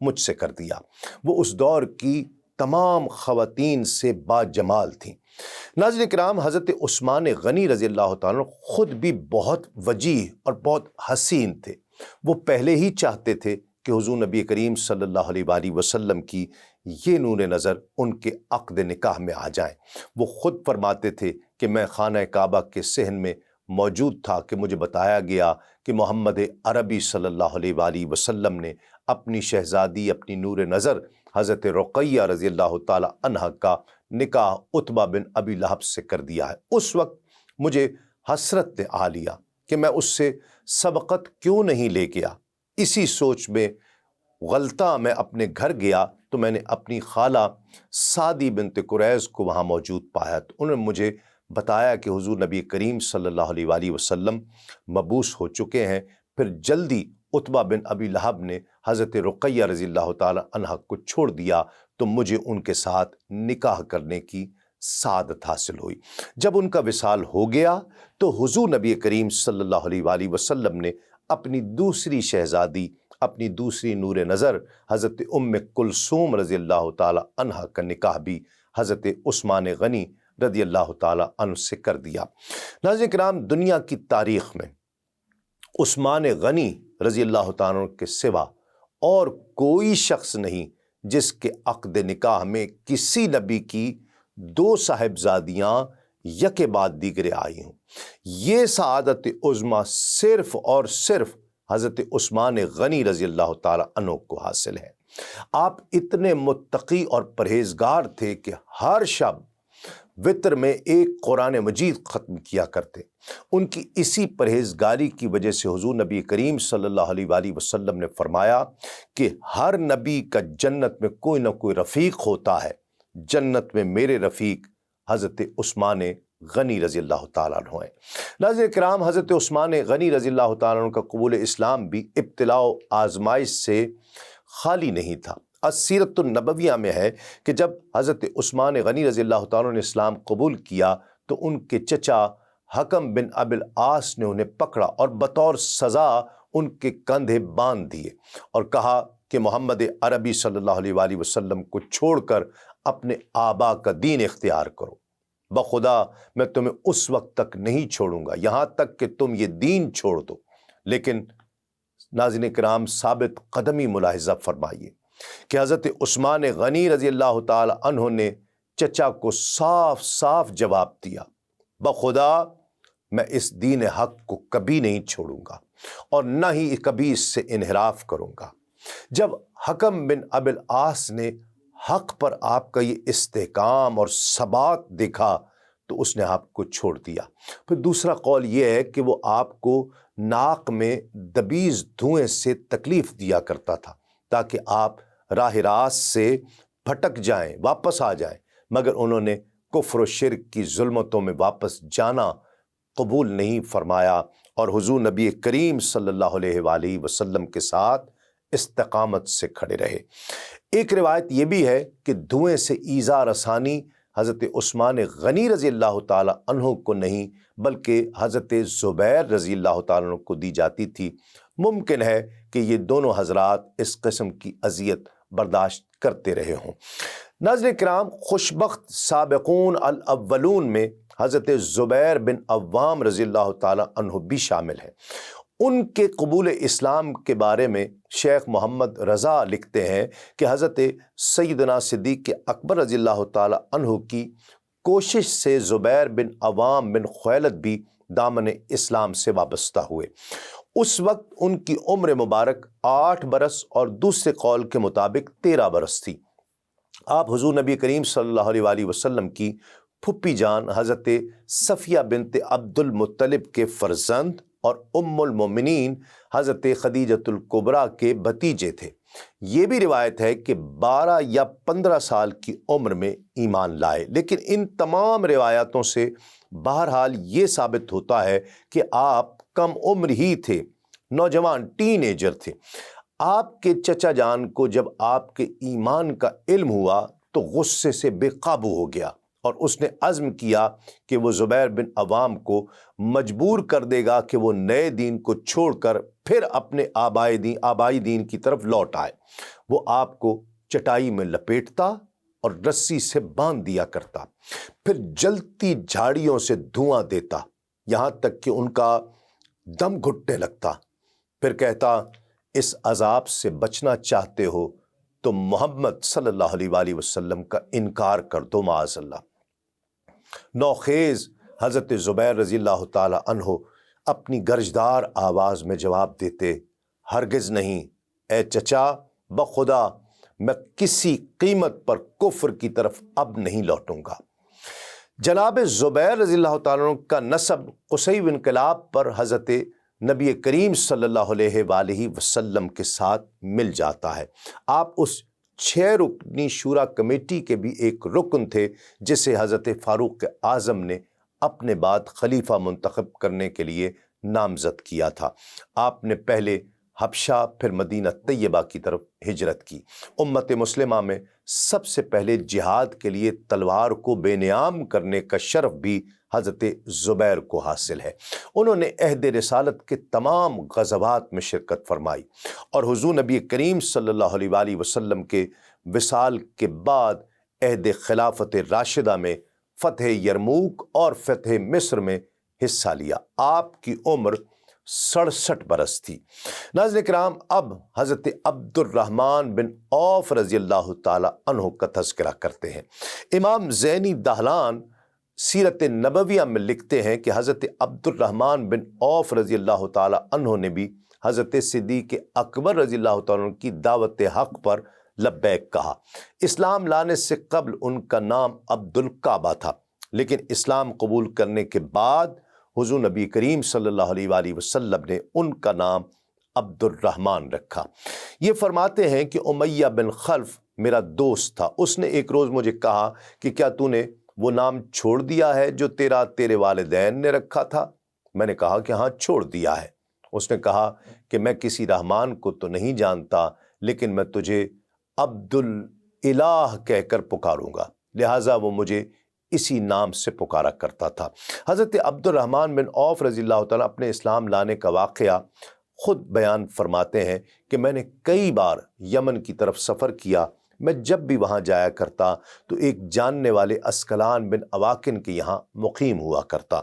مجھ سے کر دیا۔ وہ اس دور کی تمام خواتین سے با جمال تھیں۔ ناظرین کرام، حضرت عثمان غنی رضی اللہ تعالیٰ خود بھی بہت وجیح اور بہت حسین تھے۔ وہ پہلے ہی چاہتے تھے کہ حضور نبی کریم صلی اللہ علیہ وآلہ وسلم کی یہ نور نظر ان کے عقد نکاح میں آ جائیں۔ وہ خود فرماتے تھے کہ میں خانہ کعبہ کے صحن میں موجود تھا کہ مجھے بتایا گیا کہ محمد عربی صلی اللہ علیہ وآلہ وسلم نے اپنی شہزادی، اپنی نور نظر حضرت رقیہ رضی اللہ تعالی عنہ کا نکاح عتبہ بن ابی لہب سے کر دیا ہے۔ اس وقت مجھے حسرت نے آ لیا کہ میں اس سے سبقت کیوں نہیں لے گیا۔ اسی سوچ میں غلطہ میں اپنے گھر گیا تو میں نے اپنی خالہ سعدی بنت قریظ کو وہاں موجود پایا، تو انہوں نے مجھے بتایا کہ حضور نبی کریم صلی اللہ علیہ وآلہ وسلم مبعوث ہو چکے ہیں۔ پھر جلدی عتبہ بن ابی لہب نے حضرت رقیہ رضی اللہ تعالی عنہ کو چھوڑ دیا، تو مجھے ان کے ساتھ نکاح کرنے کی سعادت حاصل ہوئی۔ جب ان کا وصال ہو گیا تو حضور نبی کریم صلی اللہ علیہ وآلہ وسلم نے اپنی دوسری شہزادی، اپنی دوسری نور نظر حضرت ام کلثوم رضی اللہ تعالی عنہ کا نکاح بھی حضرت عثمان غنی رضی اللہ تعالی عنہ سے کر دیا۔ ناظرین کرام، دنیا کی تاریخ میں عثمان غنی رضی اللہ تعالیٰ عنہ کے سوا اور کوئی شخص نہیں جس کے عقد نکاح میں کسی نبی کی دو صاحبزادیاں یکے بعد دیگرے آئی ہوں۔ یہ سعادت عظمیٰ صرف اور صرف حضرت عثمان غنی رضی اللہ تعالیٰ عنہ کو حاصل ہے۔ آپ اتنے متقی اور پرہیزگار تھے کہ ہر شب وتر میں ایک قرآن مجید ختم کیا کرتے۔ ان کی اسی پرہیزگاری کی وجہ سے حضور نبی کریم صلی اللہ علیہ وآلہ وسلم نے فرمایا کہ ہر نبی کا جنت میں کوئی نہ کوئی رفیق ہوتا ہے، جنت میں میرے رفیق حضرت عثمان غنی رضی اللہ تعالیٰ عنہ ہیں۔ ناظرین کرام، حضرت عثمان غنی رضی اللہ تعالیٰ عنہ کا قبول اسلام بھی ابتلاء و آزمائش سے خالی نہیں تھا۔ السیرۃ النبویہ میں ہے کہ جب حضرت عثمان غنی رضی اللہ تعالیٰ نے اسلام قبول کیا تو ان کے چچا حکم بن ابی العاص نے انہیں پکڑا اور بطور سزا ان کے کندھے باندھ دیے اور کہا کہ محمد عربی صلی اللہ علیہ وآلہ وسلم کو چھوڑ کر اپنے آبا کا دین اختیار کرو، بخدا میں تمہیں اس وقت تک نہیں چھوڑوں گا یہاں تک کہ تم یہ دین چھوڑ دو۔ لیکن ناظرین کرام، ثابت قدمی ملاحظہ فرمائیے کہ حضرت عثمان غنی رضی اللہ تعالی عنہ نے چچا کو صاف صاف جواب دیا، بخدا میں اس دین حق کو کبھی نہیں چھوڑوں گا اور نہ ہی کبھی اس سے انحراف کروں گا۔ جب حکم بن ابی العاص نے حق پر آپ کا یہ استحکام اور ثبات دیکھا تو اس نے آپ کو چھوڑ دیا۔ پھر دوسرا قول یہ ہے کہ وہ آپ کو ناک میں دبیز دھوئیں سے تکلیف دیا کرتا تھا تاکہ آپ راہ راست سے بھٹک جائیں، واپس آ جائیں، مگر انہوں نے کفر و شرک کی ظلمتوں میں واپس جانا قبول نہیں فرمایا اور حضور نبی کریم صلی اللہ علیہ وآلہ وسلم کے ساتھ استقامت سے کھڑے رہے۔ ایک روایت یہ بھی ہے کہ دھوئیں سے ایذا رسانی حضرت عثمان غنی رضی اللہ تعالی عنہ کو نہیں بلکہ حضرت زبیر رضی اللہ تعالی عنہ کو دی جاتی تھی۔ ممکن ہے کہ یہ دونوں حضرات اس قسم کی اذیت برداشت کرتے رہے ہوں۔ ناظرین کرام، خوشبخت سابقون الاولون میں حضرت زبیر بن عوام رضی اللہ تعالی عنہ بھی شامل ہیں۔ ان کے قبول اسلام کے بارے میں شیخ محمد رضا لکھتے ہیں کہ حضرت سیدنا صدیق اکبر رضی اللہ تعالی عنہ کی کوشش سے زبیر بن عوام بن خویلد بھی دامن اسلام سے وابستہ ہوئے۔ اس وقت ان کی عمر مبارک 8 برس اور دوسرے قول کے مطابق 13 برس تھی۔ آپ حضور نبی کریم صلی اللہ علیہ وآلہ وسلم کی پھپھی جان حضرت صفیہ بنت عبد المطلب کے فرزند اور ام المومنین حضرت خدیجۃ الکبریٰ کے بھتیجے تھے۔ یہ بھی روایت ہے کہ 12 یا 15 سال کی عمر میں ایمان لائے، لیکن ان تمام روایاتوں سے بہرحال یہ ثابت ہوتا ہے کہ آپ کم عمر ہی تھے، نوجوان ٹین ایجر تھے۔ آپ کے چچا جان کو جب آپ کے ایمان کا علم ہوا تو غصے سے بے قابو ہو گیا اور اس نے عزم کیا کہ وہ زبیر بن عوام کو مجبور کر دے گا کہ وہ نئے دین کو چھوڑ کر پھر اپنے آبائی دین کی طرف لوٹ آئے۔ وہ آپ کو چٹائی میں لپیٹتا اور رسی سے باندھ دیا کرتا، پھر جلتی جھاڑیوں سے دھواں دیتا یہاں تک کہ ان کا دم گھٹنے لگتا، پھر کہتا اس عذاب سے بچنا چاہتے ہو تو محمد صلی اللہ علیہ وآلہ وسلم کا انکار کر دو، معاذ اللہ۔ نوخیز حضرت زبیر رضی اللہ تعالی عنہ اپنی گرجدار آواز میں جواب دیتے، ہرگز نہیں اے چچا، بخدا میں کسی قیمت پر کفر کی طرف اب نہیں لوٹوں گا۔ جناب زبیر رضی اللہ تعالیٰ عنہ کا نسب قصی انقلاب پر حضرت نبی کریم صلی اللہ علیہ وآلہ وسلم کے ساتھ مل جاتا ہے۔ آپ اس 6 رکنی شورا کمیٹی کے بھی ایک رکن تھے جسے حضرت فاروق اعظم نے اپنے بعد خلیفہ منتخب کرنے کے لیے نامزد کیا تھا۔ آپ نے پہلے حبشہ پھر مدینہ طیبہ کی طرف ہجرت کی۔ امت مسلمہ میں سب سے پہلے جہاد کے لیے تلوار کو بے نیام کرنے کا شرف بھی حضرت زبیر کو حاصل ہے۔ انہوں نے عہد رسالت کے تمام غزوات میں شرکت فرمائی اور حضور نبی کریم صلی اللہ علیہ وآلہ وسلم کے وصال کے بعد عہد خلافت راشدہ میں فتح یرموک اور فتح مصر میں حصہ لیا۔ آپ کی عمر 67 برس تھی۔ ناظرین کرام، اب حضرت عبد الرحمن بن عوف رضی اللہ تعالی عنہ کا تذکرہ کرتے ہیں۔ امام زینی دہلان سیرت نبویہ میں لکھتے ہیں کہ حضرت عبد الرحمن بن عوف رضی اللہ تعالی عنہ نے بھی حضرت صدیق اکبر رضی اللہ تعالی عنہ کی دعوت حق پر لبیک کہا۔ اسلام لانے سے قبل ان کا نام عبد الکعبہ تھا، لیکن اسلام قبول کرنے کے بعد حضور نبی کریم صلی اللہ علیہ وآلہ وسلم نے ان کا نام عبد الرحمن رکھا۔ یہ فرماتے ہیں کہ امیہ بن خلف میرا دوست تھا۔ اس نے ایک روز مجھے کہا کہ کیا تو نے وہ نام چھوڑ دیا ہے جو تیرے والدین نے رکھا تھا؟ میں نے کہا کہ ہاں، چھوڑ دیا ہے۔ اس نے کہا کہ میں کسی رحمان کو تو نہیں جانتا، لیکن میں تجھے عبد الالہ کہہ کر پکاروں گا، لہٰذا وہ مجھے اسی نام سے پکارا کرتا تھا۔ حضرت عبد الرحمن بن عوف رضی اللہ تعالیٰ اپنے اسلام لانے کا واقعہ خود بیان فرماتے ہیں کہ میں نے کئی بار یمن کی طرف سفر کیا۔ میں جب بھی وہاں جایا کرتا تو ایک جاننے والے اسکلان بن اواکن کے یہاں مقیم ہوا کرتا۔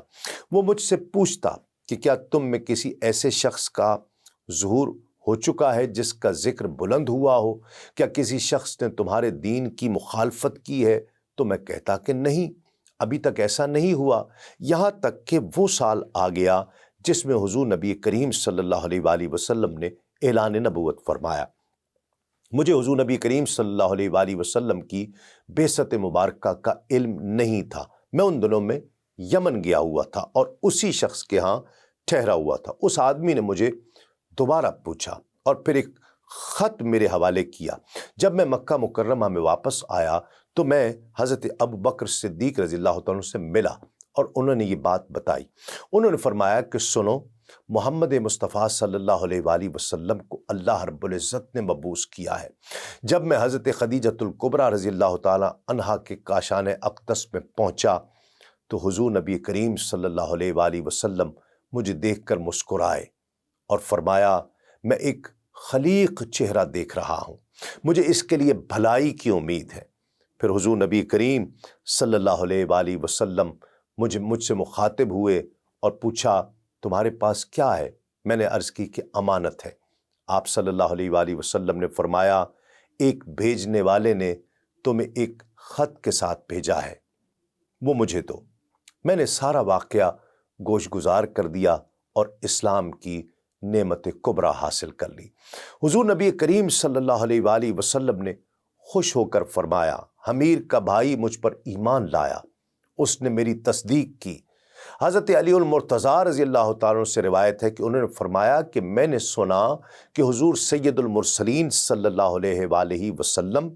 وہ مجھ سے پوچھتا کہ کیا تم میں کسی ایسے شخص کا ظہور ہو چکا ہے جس کا ذکر بلند ہوا ہو؟ کیا کسی شخص نے تمہارے دین کی مخالفت کی ہے؟ تو میں کہتا کہ نہیں، ابھی تک ایسا نہیں ہوا، یہاں تک کہ وہ سال آ گیا جس میں حضور نبی کریم صلی اللہ علیہ وآلہ وسلم نے اعلان نبوت فرمایا۔ مجھے حضور نبی کریم صلی اللہ علیہ وآلہ وسلم کی بعثت مبارکہ کا علم نہیں تھا۔ میں ان دنوں میں یمن گیا ہوا تھا اور اسی شخص کے ہاں ٹھہرا ہوا تھا۔ اس آدمی نے مجھے دوبارہ پوچھا اور پھر ایک خط میرے حوالے کیا۔ جب میں مکہ مکرمہ میں واپس آیا تو میں حضرت ابو بکر صدیق رضی اللہ تعالیٰ عنہ سے ملا اور انہوں نے یہ بات بتائی۔ انہوں نے فرمایا کہ سنو، محمد مصطفیٰ صلی اللہ علیہ وآلہ وسلم کو اللہ رب العزت نے مبعوث کیا ہے۔ جب میں حضرت خدیجۃ الکبریٰ رضی اللہ تعالیٰ عنہا کے کاشان اقدس میں پہنچا تو حضور نبی کریم صلی اللہ علیہ وآلہ وسلم مجھے دیکھ کر مسکرائے اور فرمایا، میں ایک خلیق چہرہ دیکھ رہا ہوں، مجھے اس کے لیے بھلائی کی امید ہے۔ پھر حضور نبی کریم صلی اللہ علیہ وآلہ وسلم مجھ سے مخاطب ہوئے اور پوچھا، تمہارے پاس کیا ہے؟ میں نے عرض کی کہ امانت ہے۔ آپ صلی اللہ علیہ وآلہ وسلم نے فرمایا، ایک بھیجنے والے نے تمہیں ایک خط کے ساتھ بھیجا ہے، وہ مجھے دو۔ میں نے سارا واقعہ گوش گزار کر دیا اور اسلام کی نعمت کبریٰ حاصل کر لی۔ حضور نبی کریم صلی اللہ علیہ وآلہ وسلم نے خوش ہو کر فرمایا، حمیر کا بھائی مجھ پر ایمان لایا، اس نے میری تصدیق کی۔ حضرت علی المرتضیٰ رضی اللہ تعالیٰ عنہ سے روایت ہے کہ انہوں نے فرمایا کہ میں نے سنا کہ حضور سید المرسلین صلی اللہ علیہ وآلہ وسلم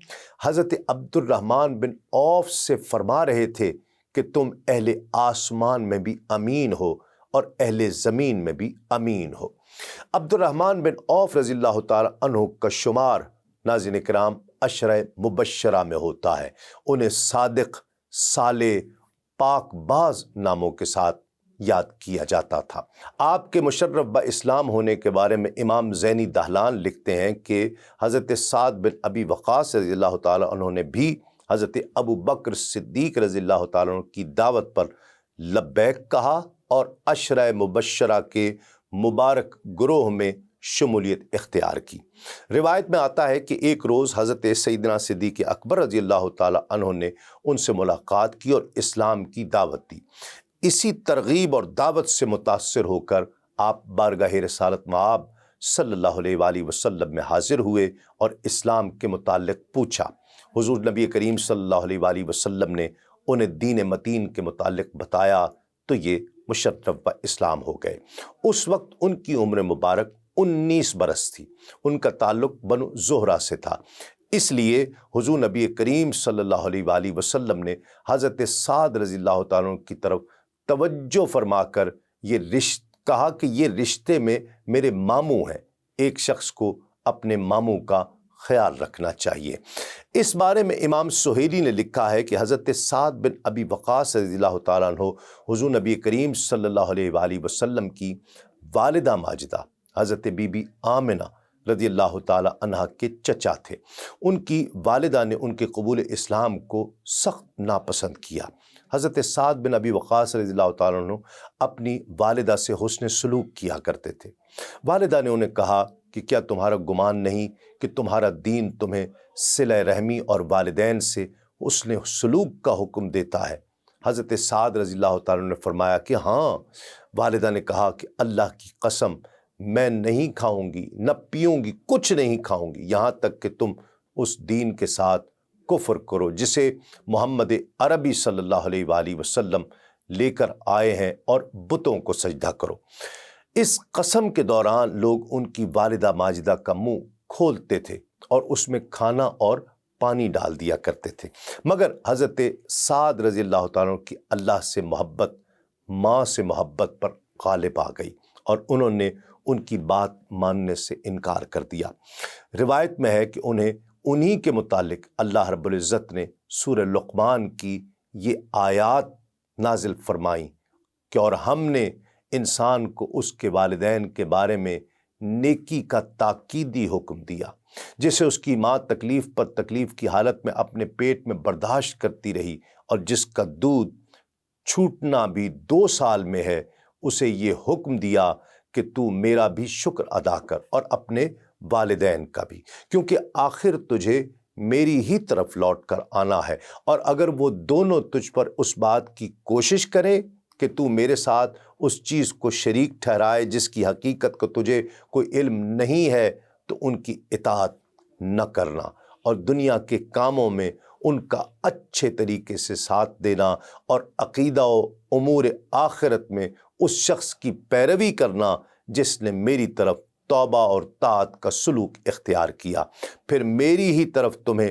حضرت عبد الرحمن بن عوف سے فرما رہے تھے کہ تم اہل آسمان میں بھی امین ہو اور اہل زمین میں بھی امین ہو۔ عبد الرحمن بن عوف رضی اللہ تعالیٰ عنہ کا شمار ناظرین کرام عشرہ مبشرہ میں ہوتا ہے۔ انہیں صادق، صالح، پاک باز ناموں کے ساتھ یاد کیا جاتا تھا۔ آپ کے مشرف با اسلام ہونے کے بارے میں امام زینی دہلان لکھتے ہیں کہ حضرت سعد بن ابی وقاص رضی اللہ تعالیٰ عنہ نے بھی حضرت ابو بکر صدیق رضی اللہ تعالیٰ عنہ کی دعوت پر لبیک کہا اور عشرہ مبشرہ کے مبارک گروہ میں شمولیت اختیار کی۔ روایت میں آتا ہے کہ ایک روز حضرت سیدنا صدیق اکبر رضی اللہ تعالیٰ عنہ نے ان سے ملاقات کی اور اسلام کی دعوت دی۔ اسی ترغیب اور دعوت سے متاثر ہو کر آپ بارگاہ رسالت مآب صلی اللہ علیہ وآلہ وسلم میں حاضر ہوئے اور اسلام کے متعلق پوچھا۔ حضور نبی کریم صلی اللہ علیہ وآلہ وسلم نے انہیں دین متین کے متعلق بتایا تو یہ مشرف و اسلام ہو گئے۔ اس وقت ان کی عمر مبارک 19 برس تھی۔ ان کا تعلق بنو زہرہ سے تھا، اس لیے حضور نبی کریم صلی اللہ علیہ وآلہ وسلم نے حضرت سعد رضی اللہ تعالیٰ عنہ کی طرف توجہ فرما کر کہا کہ یہ رشتے میں میرے ماموں ہیں، ایک شخص کو اپنے ماموں کا خیال رکھنا چاہیے۔ اس بارے میں امام سہیلی نے لکھا ہے کہ حضرت سعد بن ابی وقاص رضی اللہ تعالیٰ عنہ حضور نبی کریم صلی اللہ علیہ وآلہ وسلم کی والدہ ماجدہ حضرت بی بی آمنہ رضی اللہ تعالیٰ عنہ کے چچا تھے۔ ان کی والدہ نے ان کے قبول اسلام کو سخت ناپسند کیا۔ حضرت سعد بن ابی وقاص رضی اللہ تعالیٰ عنہ اپنی والدہ سے حسن سلوک کیا کرتے تھے۔ والدہ نے انہیں کہا کہ کیا تمہارا گمان نہیں کہ تمہارا دین تمہیں صلہ رحمی اور والدین سے حسن سلوک کا حکم دیتا ہے؟ حضرت سعد رضی اللہ تعالیٰ عنہ نے فرمایا کہ ہاں۔ والدہ نے کہا کہ اللہ کی قسم میں نہیں کھاؤں گی، نہ پیوں گی، کچھ نہیں کھاؤں گی، یہاں تک کہ تم اس دین کے ساتھ کفر کرو جسے محمد عربی صلی اللہ علیہ وآلہ وسلم لے کر آئے ہیں، اور بتوں کو سجدہ کرو۔ اس قسم کے دوران لوگ ان کی والدہ ماجدہ کا منہ کھولتے تھے اور اس میں کھانا اور پانی ڈال دیا کرتے تھے، مگر حضرت سعد رضی اللہ تعالیٰ عنہ کی اللہ سے محبت ماں سے محبت پر غالب آ گئی اور انہوں نے ان کی بات ماننے سے انکار کر دیا۔ روایت میں ہے کہ انہی کے متعلق اللہ رب العزت نے سورہ لقمان کی یہ آیات نازل فرمائیں کہ اور ہم نے انسان کو اس کے والدین کے بارے میں نیکی کا تاکیدی حکم دیا، جسے اس کی ماں تکلیف پر تکلیف کی حالت میں اپنے پیٹ میں برداشت کرتی رہی، اور جس کا دودھ چھوٹنا بھی 2 سال میں ہے، اسے یہ حکم دیا کہ تو میرا بھی شکر ادا کر اور اپنے والدین کا بھی، کیونکہ آخر تجھے میری ہی طرف لوٹ کر آنا ہے، اور اگر وہ دونوں تجھ پر اس بات کی کوشش کریں کہ تو میرے ساتھ اس چیز کو شریک ٹھہرائے جس کی حقیقت کو تجھے کوئی علم نہیں ہے، تو ان کی اطاعت نہ کرنا اور دنیا کے کاموں میں ان کا اچھے طریقے سے ساتھ دینا، اور عقیدہ و امور آخرت میں اس شخص کی پیروی کرنا جس نے میری طرف توبہ اور طاعت کا سلوک اختیار کیا، پھر میری ہی طرف تمہیں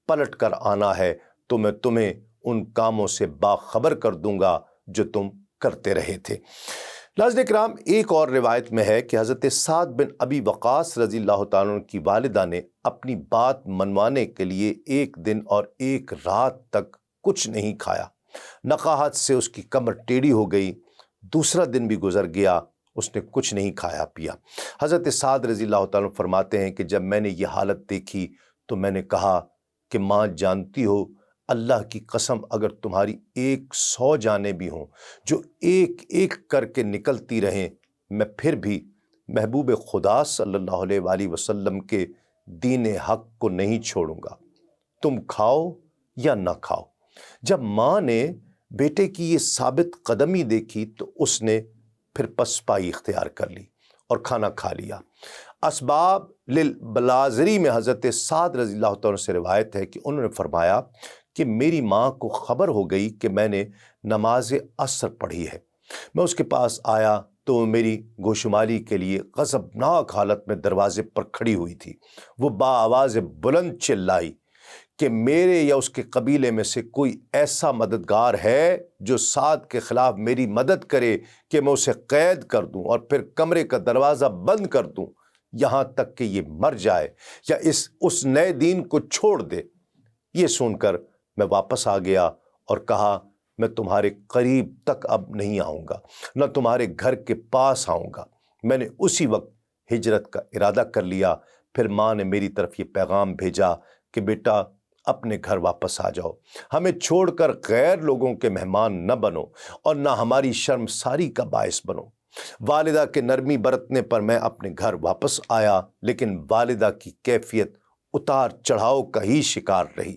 پلٹ کر آنا ہے تو میں تمہیں ان کاموں سے باخبر کر دوں گا جو تم کرتے رہے تھے۔ ناظرین کرام، ایک اور روایت میں ہے کہ حضرت سعد بن ابی وقاص رضی اللہ تعالیٰ عنہ کی والدہ نے اپنی بات منوانے کے لیے 1 دن اور 1 رات تک کچھ نہیں کھایا۔ نقاہت سے اس کی کمر ٹیڑھی ہو گئی۔ دوسرا دن بھی گزر گیا، اس نے کچھ نہیں کھایا پیا۔ حضرت سعد رضی اللہ تعالیٰ عنہ فرماتے ہیں کہ جب میں نے یہ حالت دیکھی تو میں نے کہا کہ ماں جانتی ہو، اللہ کی قسم اگر تمہاری 100 جانیں بھی ہوں جو ایک ایک کر کے نکلتی رہیں، میں پھر بھی محبوب خدا صلی اللہ علیہ وآلہ وسلم کے دین حق کو نہیں چھوڑوں گا، تم کھاؤ یا نہ کھاؤ۔ جب ماں نے بیٹے کی یہ ثابت قدمی دیکھی تو اس نے پھر پسپائی اختیار کر لی اور کھانا کھا لیا۔ اسباب للبلازری میں حضرت سعد رضی اللہ تعالیٰ عنہ سے روایت ہے کہ انہوں نے فرمایا کہ میری ماں کو خبر ہو گئی کہ میں نے نماز عصر پڑھی ہے۔ میں اس کے پاس آیا تو وہ میری گوشمالی کے لیے غضبناک حالت میں دروازے پر کھڑی ہوئی تھی۔ وہ بآواز بلند چلائی کہ میرے یا اس کے قبیلے میں سے کوئی ایسا مددگار ہے جو سعد کے خلاف میری مدد کرے کہ میں اسے قید کر دوں اور پھر کمرے کا دروازہ بند کر دوں یہاں تک کہ یہ مر جائے یا اس نئے دین کو چھوڑ دے۔ یہ سن کر میں واپس آ گیا اور کہا میں تمہارے قریب تک اب نہیں آؤں گا، نہ تمہارے گھر کے پاس آؤں گا۔ میں نے اسی وقت ہجرت کا ارادہ کر لیا۔ پھر ماں نے میری طرف یہ پیغام بھیجا کہ بیٹا اپنے گھر واپس آ جاؤ، ہمیں چھوڑ کر غیر لوگوں کے مہمان نہ بنو اور نہ ہماری شرمساری کا باعث بنو۔ والدہ کے نرمی برتنے پر میں اپنے گھر واپس آیا، لیکن والدہ کی کیفیت اتار چڑھاؤ کا ہی شکار رہی۔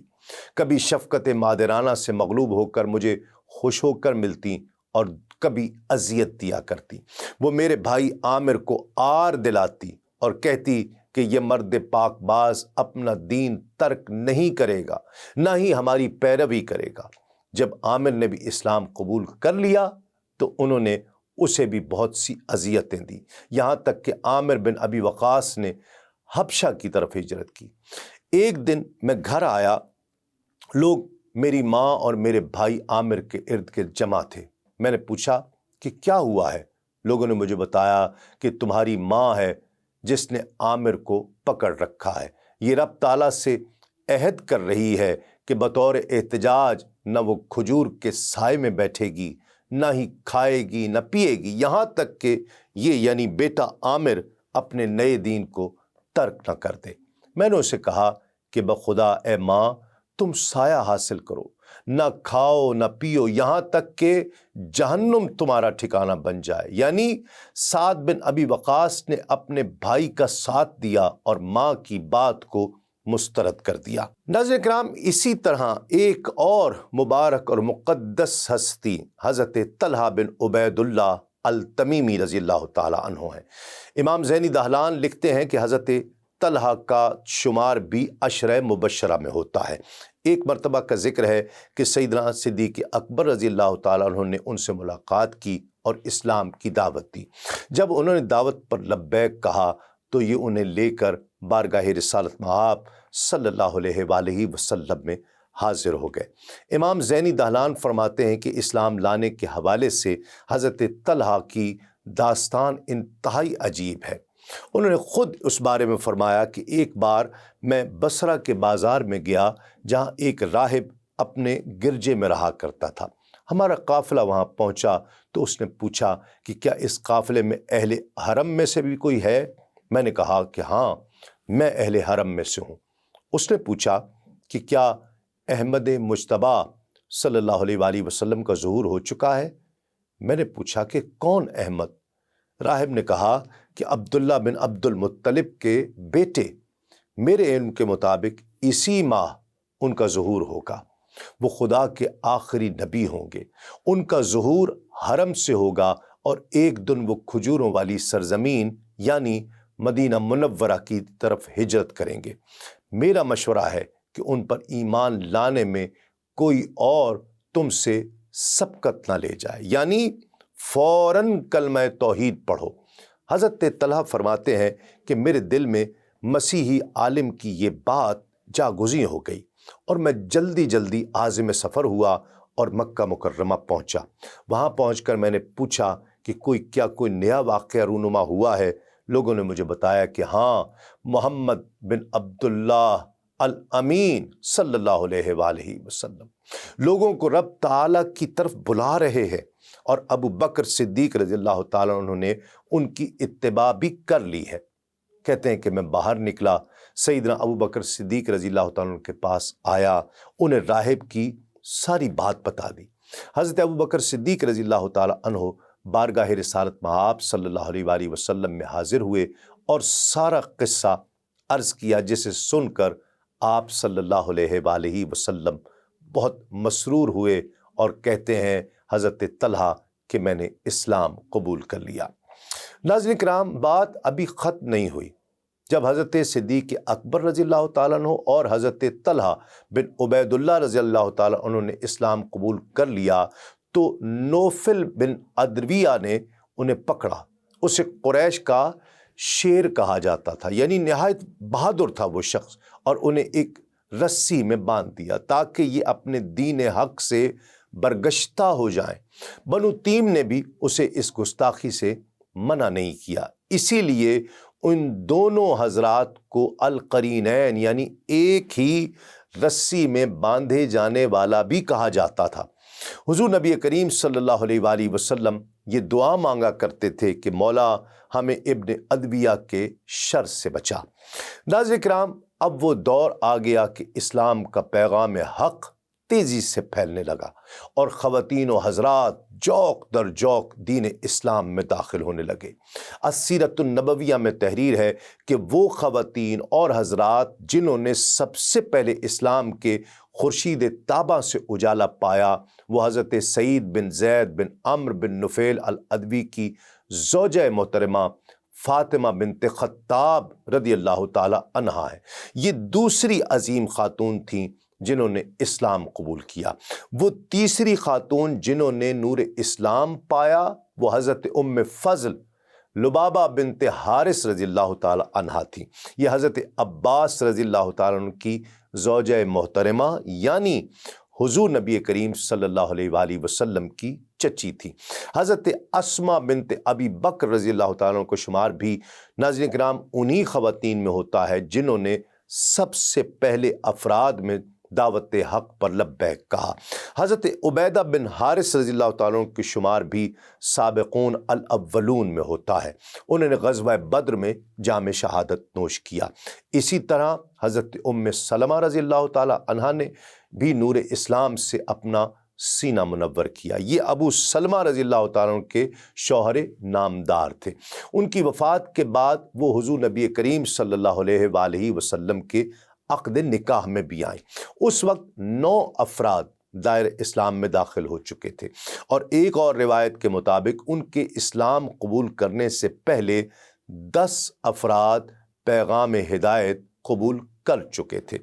کبھی شفقت مادرانہ سے مغلوب ہو کر مجھے خوش ہو کر ملتی اور کبھی اذیت دیا کرتی۔ وہ میرے بھائی عامر کو آر دلاتی اور کہتی کہ یہ مرد پاک باز اپنا دین ترک نہیں کرے گا، نہ ہی ہماری پیروی کرے گا۔ جب عامر نے بھی اسلام قبول کر لیا تو انہوں نے اسے بھی بہت سی اذیتیں دی، یہاں تک کہ عامر بن ابی وقاص نے حبشہ کی طرف ہجرت کی۔ ایک دن میں گھر آیا، لوگ میری ماں اور میرے بھائی عامر کے ارد گرد جمع تھے۔ میں نے پوچھا کہ کیا ہوا ہے؟ لوگوں نے مجھے بتایا کہ تمہاری ماں ہے جس نے عامر کو پکڑ رکھا ہے، یہ رب تعالیٰ سے عہد کر رہی ہے کہ بطور احتجاج نہ وہ کھجور کے سائے میں بیٹھے گی، نہ ہی کھائے گی نہ پیے گی، یہاں تک کہ یہ یعنی بیٹا عامر اپنے نئے دین کو ترک نہ کر دے۔ میں نے اسے کہا کہ بخدا اے ماں، تم سایہ حاصل کرو، نہ کھاؤ نہ پیو یہاں تک کہ جہنم تمہارا ٹھکانہ بن جائے۔ یعنی سعد بن ابی وقاص نے اپنے بھائی کا ساتھ دیا اور ماں کی بات کو مسترد کر دیا۔ ناظرین کرام، اسی طرح ایک اور مبارک اور مقدس ہستی حضرت طلحہ بن عبید اللہ التمیمی رضی اللہ تعالی عنہ ہیں۔ امام زینی دہلان لکھتے ہیں کہ حضرت طلحہ کا شمار بھی عشرہ مبشرہ میں ہوتا ہے۔ ایک مرتبہ کا ذکر ہے کہ سیدنا صدیق اکبر رضی اللہ تعالیٰ عنہ نے ان سے ملاقات کی اور اسلام کی دعوت دی۔ جب انہوں نے دعوت پر لبیک کہا تو یہ انہیں لے کر بارگاہ رسالت مآب صلی اللہ علیہ وآلہ وسلم میں حاضر ہو گئے۔ امام زینی دہلان فرماتے ہیں کہ اسلام لانے کے حوالے سے حضرت طلحہ کی داستان انتہائی عجیب ہے۔ انہوں نے خود اس بارے میں فرمایا کہ ایک بار میں بصرہ کے بازار میں گیا جہاں ایک راہب اپنے گرجے میں رہا کرتا تھا۔ ہمارا قافلہ وہاں پہنچا تو اس نے پوچھا کہ کیا اس قافلے میں اہل حرم میں سے بھی کوئی ہے؟ میں نے کہا کہ ہاں، میں اہل حرم میں سے ہوں۔ اس نے پوچھا کہ کیا احمد مجتبیٰ صلی اللہ علیہ وآلہ وسلم کا ظہور ہو چکا ہے؟ میں نے پوچھا کہ کون احمد؟ راہب نے کہا کہ عبداللہ بن عبد المطلب کے بیٹے، میرے علم کے مطابق اسی ماہ ان کا ظہور ہوگا۔ وہ خدا کے آخری نبی ہوں گے، ان کا ظہور حرم سے ہوگا اور ایک دن وہ کھجوروں والی سرزمین یعنی مدینہ منورہ کی طرف ہجرت کریں گے۔ میرا مشورہ ہے کہ ان پر ایمان لانے میں کوئی اور تم سے سبقت نہ لے جائے، یعنی فوراً کلمہ توحید پڑھو۔ حضرت طلحہ فرماتے ہیں کہ میرے دل میں مسیحی عالم کی یہ بات جاگزیں ہو گئی اور میں جلدی جلدی عازم سفر ہوا اور مکہ مکرمہ پہنچا۔ وہاں پہنچ کر میں نے پوچھا کہ کوئی نیا واقعہ رونما ہوا ہے؟ لوگوں نے مجھے بتایا کہ ہاں، محمد بن عبداللہ الامین صلی اللہ علیہ وآلہ وسلم لوگوں کو رب تعالیٰ کی طرف بلا رہے ہیں، اور ابو بکر صدیق رضی اللہ تعالیٰ عنہ نے ان کی اتباع بھی کر لی ہے۔ کہتے ہیں کہ میں باہر نکلا، سیدنا ابو بکر صدیق رضی اللہ تعالیٰ عنہ کے پاس آیا، انہیں راہب کی ساری بات بتا دی۔ حضرت ابو بکر صدیق رضی اللہ تعالیٰ عنہ بارگاہ رسالت مآب صلی اللہ علیہ وآلہ وسلم میں حاضر ہوئے اور سارا قصہ عرض کیا، جسے سن کر آپ صلی اللہ علیہ وآلہ وسلم بہت مسرور ہوئے اور کہتے ہیں حضرت طلحہ کہ میں نے اسلام قبول کر لیا۔ ناظرین کرام، بات ابھی ختم نہیں ہوئی۔ جب حضرت صدیق اکبر رضی اللہ تعالیٰ عنہ اور حضرت طلحہ بن عبید اللہ رضی اللہ تعالیٰ عنہ نے اسلام قبول کر لیا تو نوفل بن عدویہ نے انہیں پکڑا۔ اسے قریش کا شیر کہا جاتا تھا، یعنی نہایت بہادر تھا وہ شخص، اور انہیں ایک رسی میں باندھ دیا تاکہ یہ اپنے دین حق سے برگشتہ ہو جائیں۔ بنو تیم نے بھی اسے اس گستاخی سے منع نہیں کیا، اسی لیے ان دونوں حضرات کو القرینین یعنی ایک ہی رسی میں باندھے جانے والا بھی کہا جاتا تھا۔ حضور نبی کریم صلی اللہ علیہ وآلہ وسلم یہ دعا مانگا کرتے تھے کہ مولا ہمیں ابن عدویہ کے شر سے بچا۔ ناظرین کرام، اب وہ دور آ گیا کہ اسلام کا پیغام حق تیزی سے پھیلنے لگا اور خواتین و حضرات جوق در جوق دین اسلام میں داخل ہونے لگے۔ السیرۃ النبویہ میں تحریر ہے کہ وہ خواتین اور حضرات جنہوں نے سب سے پہلے اسلام کے خورشید تاباں سے اجالا پایا، وہ حضرت سعید بن زید بن عمرو بن نفیل العدوی کی زوجہ محترمہ فاطمہ بنت خطاب رضی اللہ تعالی عنہا ہے۔ یہ دوسری عظیم خاتون تھیں جنہوں نے اسلام قبول کیا۔ وہ تیسری خاتون جنہوں نے نور اسلام پایا وہ حضرت ام فضل لبابہ بنت حارث رضی اللہ تعالی عنہا تھی۔ یہ حضرت عباس رضی اللہ تعالیٰ عنہ کی زوجہ محترمہ یعنی حضور نبی کریم صلی اللہ علیہ وآلہ وسلم کی چچی تھی۔ حضرت اسماء بنت ابی بکر رضی اللہ تعالیٰ عنہ کو شمار بھی ناظرین کرام انہی خواتین میں ہوتا ہے جنہوں نے سب سے پہلے افراد میں دعوت حق پر لبیک کہا۔ حضرت عبیدہ بن حارث رضی اللہ تعالیٰ عنہ کی شمار بھی سابقون الاولون میں ہوتا ہے۔ انہوں نے غزوہ بدر میں جام شہادت نوش کیا۔ اسی طرح حضرت ام سلمہ رضی اللہ تعالیٰ عنہا نے بھی نور اسلام سے اپنا سینہ منور کیا۔ یہ ابو سلمہ رضی اللہ تعالیٰ عنہ کے شوہر نامدار تھے۔ ان کی وفات کے بعد وہ حضور نبی کریم صلی اللہ علیہ وآلہ وسلم کے عقد نکاح میں بھی آئیں۔ اس وقت 9 افراد دائر اسلام میں داخل ہو چکے تھے، اور ایک اور روایت کے مطابق ان کے اسلام قبول کرنے سے پہلے 10 افراد پیغام ہدایت قبول کر چکے تھے۔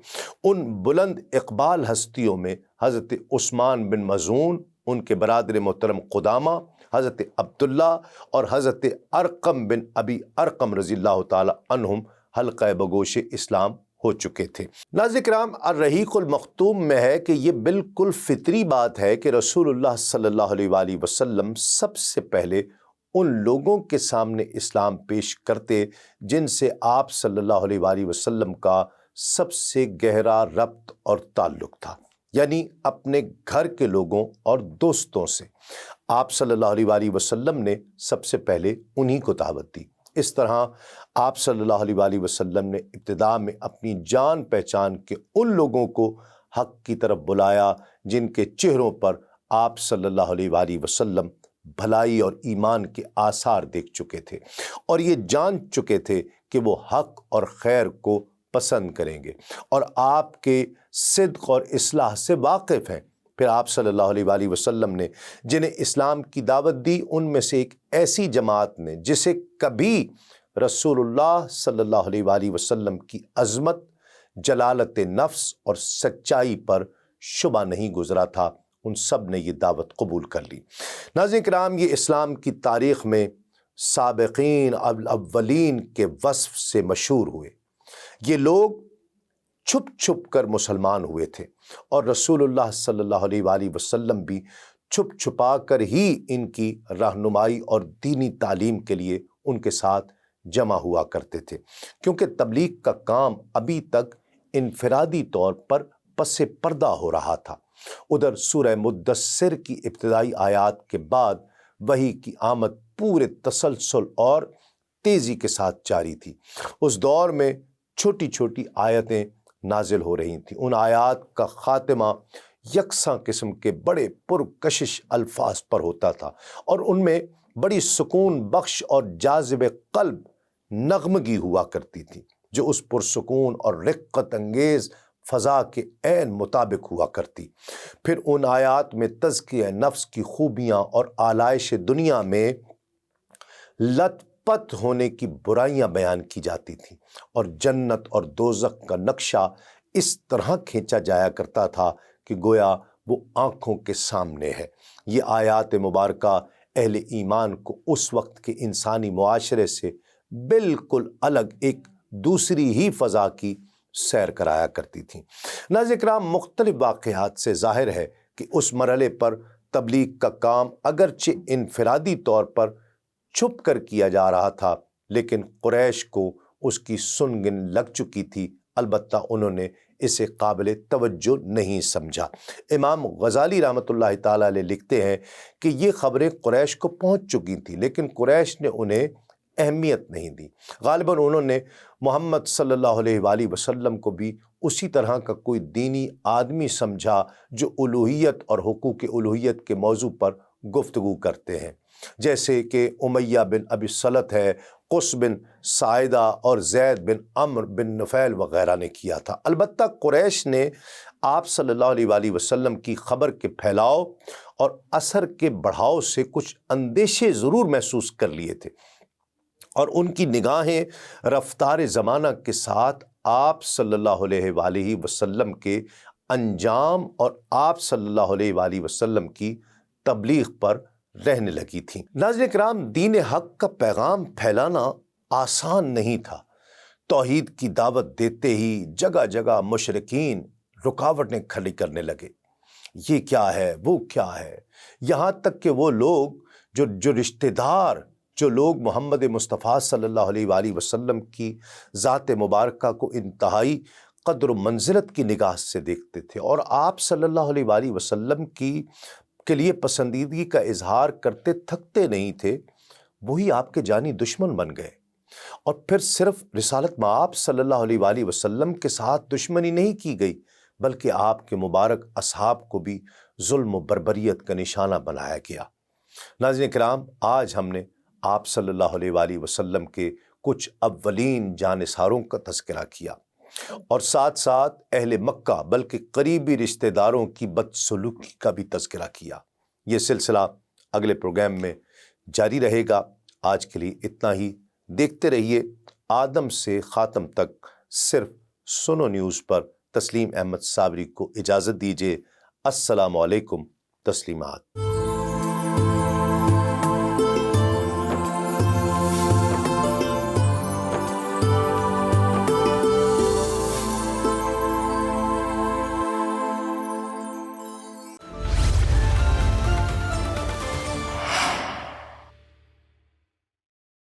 ان بلند اقبال ہستیوں میں حضرت عثمان بن مظعون، ان کے برادر محترم قدامہ، حضرت عبداللہ اور حضرت ارقم بن ابی ارقم رضی اللہ تعالی عنہم حلقہ بگوش اسلام ہو چکے تھے۔ ناظرین کرام، الرحیق المختوم میں ہے کہ یہ بالکل فطری بات ہے کہ رسول اللہ صلی اللہ علیہ وآلہ وسلم سب سے پہلے ان لوگوں کے سامنے اسلام پیش کرتے جن سے آپ صلی اللہ علیہ وآلہ وسلم کا سب سے گہرا ربط اور تعلق تھا، یعنی اپنے گھر کے لوگوں اور دوستوں سے۔ آپ صلی اللہ علیہ وآلہ وسلم نے سب سے پہلے انہی کو دعوت دی۔ اس طرح آپ صلی اللہ علیہ وآلہ وسلم نے ابتدا میں اپنی جان پہچان کے ان لوگوں کو حق کی طرف بلایا جن کے چہروں پر آپ صلی اللہ علیہ وآلہ وسلم بھلائی اور ایمان کے آثار دیکھ چکے تھے، اور یہ جان چکے تھے کہ وہ حق اور خیر کو پسند کریں گے اور آپ کے صدق اور اصلاح سے واقف ہیں۔ پھر آپ صلی اللہ علیہ وآلہ وسلم نے جنہیں اسلام کی دعوت دی ان میں سے ایک ایسی جماعت نے جسے کبھی رسول اللہ صلی اللہ علیہ وآلہ وسلم کی عظمت، جلالت نفس اور سچائی پر شبہ نہیں گزرا تھا، ان سب نے یہ دعوت قبول کر لی۔ ناظرین کرام، یہ اسلام کی تاریخ میں سابقین الاولین کے وصف سے مشہور ہوئے۔ یہ لوگ چھپ چھپ کر مسلمان ہوئے تھے، اور رسول اللہ صلی اللہ علیہ وآلہ وسلم بھی چھپ چھپا کر ہی ان کی رہنمائی اور دینی تعلیم کے لیے ان کے ساتھ جمع ہوا کرتے تھے، کیونکہ تبلیغ کا کام ابھی تک انفرادی طور پر پس پردہ ہو رہا تھا۔ ادھر سورہ مدثر کی ابتدائی آیات کے بعد وحی کی آمد پورے تسلسل اور تیزی کے ساتھ جاری تھی۔ اس دور میں چھوٹی چھوٹی آیتیں نازل ہو رہی تھیں۔ ان آیات کا خاتمہ یکساں قسم کے بڑے پرکشش الفاظ پر ہوتا تھا، اور ان میں بڑی سکون بخش اور جاذب قلب نغمگی ہوا کرتی تھی جو اس پرسکون اور رقت انگیز فضا کے عین مطابق ہوا کرتی۔ پھر ان آیات میں تزکیہ نفس کی خوبیاں اور آلائش دنیا میں لت پت ہونے کی برائیاں بیان کی جاتی تھیں، اور جنت اور دوزخ کا نقشہ اس طرح کھینچا جایا کرتا تھا کہ گویا وہ آنکھوں کے سامنے ہے۔ یہ آیات مبارکہ اہل ایمان کو اس وقت کے انسانی معاشرے سے بالکل الگ ایک دوسری ہی فضا کی سیر کرایا کرتی تھیں۔ ناظرین کرام، مختلف واقعات سے ظاہر ہے کہ اس مرحلے پر تبلیغ کا کام اگرچہ انفرادی طور پر چھپ کر کیا جا رہا تھا، لیکن قریش کو اس کی سنگن لگ چکی تھی، البتہ انہوں نے اسے قابل توجہ نہیں سمجھا۔ امام غزالی رحمۃ اللہ تعالیٰ علیہ لکھتے ہیں کہ یہ خبریں قریش کو پہنچ چکی تھیں، لیکن قریش نے انہیں اہمیت نہیں دی۔ غالباً انہوں نے محمد صلی اللہ علیہ وآلہ وسلم کو بھی اسی طرح کا کوئی دینی آدمی سمجھا جو الوہیت اور حقوق الوہیت کے موضوع پر گفتگو کرتے ہیں، جیسے کہ امیہ بن ابی صلت ہے، قس بن ساعدہ اور زید بن عمر بن نفیل وغیرہ نے کیا تھا۔ البتہ قریش نے آپ صلی اللہ علیہ وآلہ وسلم کی خبر کے پھیلاؤ اور اثر کے بڑھاؤ سے کچھ اندیشے ضرور محسوس کر لیے تھے، اور ان کی نگاہیں رفتار زمانہ کے ساتھ آپ صلی اللہ علیہ وآلہ وسلم کے انجام اور آپ صلی اللہ علیہ وآلہ وسلم کی تبلیغ پر رہنے لگی تھیں۔ ناظرین کرام، دین حق کا پیغام پھیلانا آسان نہیں تھا۔ توحید کی دعوت دیتے ہی جگہ جگہ مشرکین رکاوٹیں کھڑی کرنے لگے، یہ کیا ہے، وہ کیا ہے، یہاں تک کہ وہ لوگ جو رشتہ دار، جو لوگ محمد مصطفیٰ صلی اللہ علیہ وآلہ وسلم کی ذات مبارکہ کو انتہائی قدر و منزلت کی نگاہ سے دیکھتے تھے اور آپ صلی اللہ علیہ وآلہ وسلم کے لیے پسندیدگی کا اظہار کرتے تھکتے نہیں تھے، وہی آپ کے جانی دشمن بن گئے۔ اور پھر صرف رسالت مآب صلی اللہ علیہ وآلہ وسلم کے ساتھ دشمنی نہیں کی گئی، بلکہ آپ کے مبارک اصحاب کو بھی ظلم و بربریت کا نشانہ بنایا گیا۔ ناظرین کرام، آج ہم نے آپ صلی اللہ علیہ وآلہ وسلم کے کچھ اولین جانثاروں کا تذکرہ کیا اور ساتھ ساتھ اہل مکہ بلکہ قریبی رشتہ داروں کی بدسلوکی کا بھی تذکرہ کیا۔ یہ سلسلہ اگلے پروگرام میں جاری رہے گا۔ آج کے لیے اتنا ہی۔ دیکھتے رہیے آدم سے خاتم تک صرف سنو نیوز پر۔ تسلیم احمد صابری کو اجازت دیجیے۔ السلام علیکم۔ تسلیمات۔